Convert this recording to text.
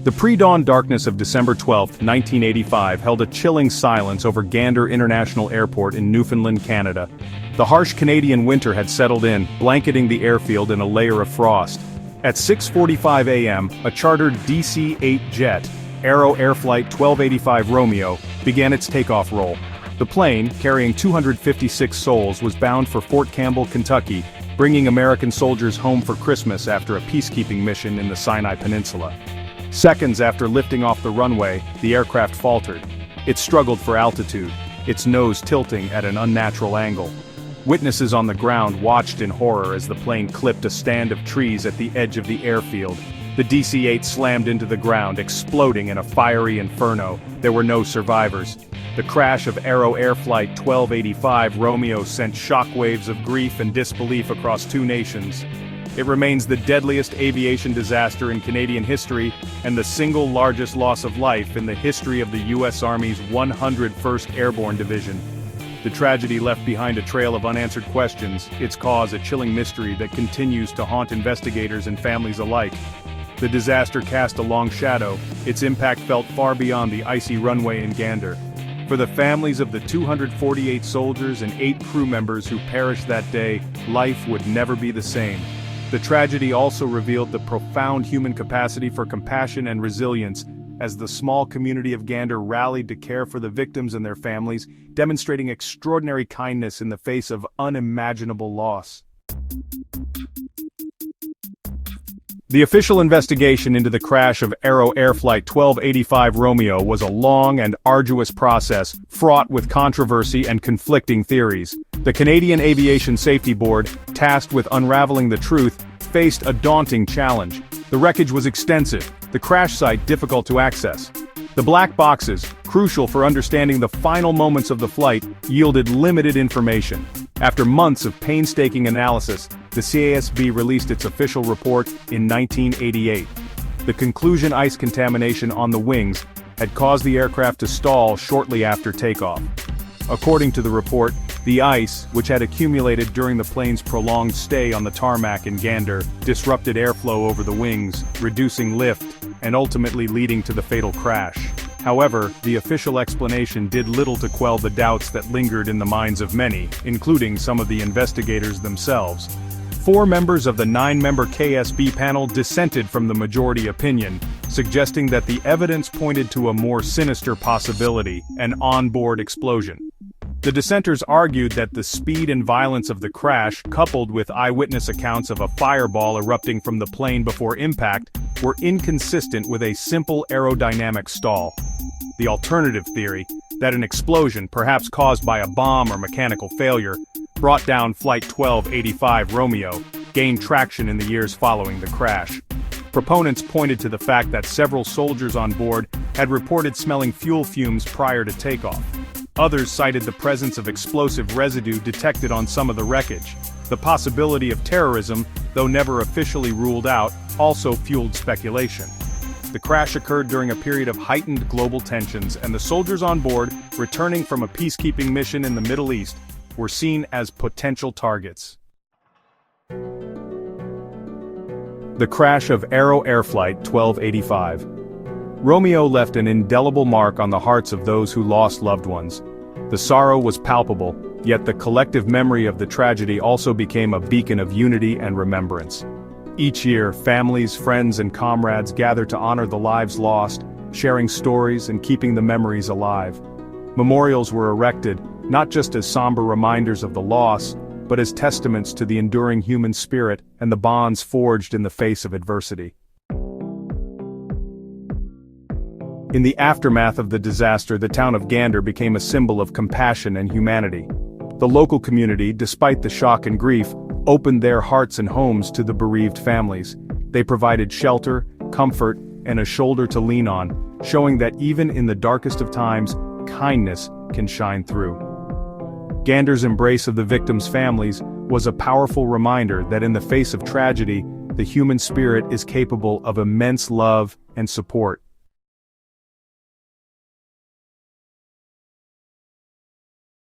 The pre-dawn darkness of December 12, 1985 held a chilling silence over Gander International Airport in Newfoundland, Canada. The harsh Canadian winter had settled in, blanketing the airfield in a layer of frost. At 6:45 a.m., a chartered DC-8 jet, Aero Air Flight 1285 Romeo, began its takeoff roll. The plane, carrying 256 souls, was bound for Fort Campbell, Kentucky, bringing American soldiers home for Christmas after a peacekeeping mission in the Sinai Peninsula. Seconds after lifting off the runway, the aircraft faltered. It struggled for altitude, its nose tilting at an unnatural angle. Witnesses on the ground watched in horror as the plane clipped a stand of trees at the edge of the airfield. The DC-8 slammed into the ground, exploding in a fiery inferno. There were no survivors. The crash of Aero Air Flight 1285 Romeo sent shockwaves of grief and disbelief across two nations. It remains the deadliest aviation disaster in Canadian history and the single largest loss of life in the history of the U.S. Army's 101st Airborne Division. The tragedy left behind a trail of unanswered questions, its cause a chilling mystery that continues to haunt investigators and families alike. The disaster cast a long shadow, its impact felt far beyond the icy runway in Gander. For the families of the 248 soldiers and 8 crew members who perished that day, life would never be the same. The tragedy also revealed the profound human capacity for compassion and resilience, as the small community of Gander rallied to care for the victims and their families, demonstrating extraordinary kindness in the face of unimaginable loss. The official investigation into the crash of Aero Air Flight 1285 Romeo was a long and arduous process, fraught with controversy and conflicting theories. The Canadian Aviation Safety Board, tasked with unraveling the truth, faced a daunting challenge. The wreckage was extensive, the crash site difficult to access. The black boxes, crucial for understanding the final moments of the flight, yielded limited information. After months of painstaking analysis, the CASB released its official report in 1988. The conclusion: ice contamination on the wings had caused the aircraft to stall shortly after takeoff. According to the report, the ice, which had accumulated during the plane's prolonged stay on the tarmac in Gander, disrupted airflow over the wings, reducing lift, and ultimately leading to the fatal crash. However, the official explanation did little to quell the doubts that lingered in the minds of many, including some of the investigators themselves. 4 members of the 9-member KSB panel dissented from the majority opinion, suggesting that the evidence pointed to a more sinister possibility: an onboard explosion. The dissenters argued that the speed and violence of the crash, coupled with eyewitness accounts of a fireball erupting from the plane before impact, were inconsistent with a simple aerodynamic stall. The alternative theory, that an explosion, perhaps caused by a bomb or mechanical failure, brought down Flight 1285 Romeo, gained traction in the years following the crash. Proponents pointed to the fact that several soldiers on board had reported smelling fuel fumes prior to takeoff. Others cited the presence of explosive residue detected on some of the wreckage. The possibility of terrorism, though never officially ruled out, also fueled speculation. The crash occurred during a period of heightened global tensions, and the soldiers on board, returning from a peacekeeping mission in the Middle East, were seen as potential targets. The crash of Aero Air Flight 1285. Romeo left an indelible mark on the hearts of those who lost loved ones. The sorrow was palpable, yet the collective memory of the tragedy also became a beacon of unity and remembrance. Each year, families, friends, and comrades gather to honor the lives lost, sharing stories and keeping the memories alive. Memorials were erected, not just as somber reminders of the loss, but as testaments to the enduring human spirit and the bonds forged in the face of adversity. In the aftermath of the disaster, the town of Gander became a symbol of compassion and humanity. The local community, despite the shock and grief, opened their hearts and homes to the bereaved families. They provided shelter, comfort, and a shoulder to lean on, showing that even in the darkest of times, kindness can shine through. Gander's embrace of the victims' families was a powerful reminder that in the face of tragedy, the human spirit is capable of immense love and support.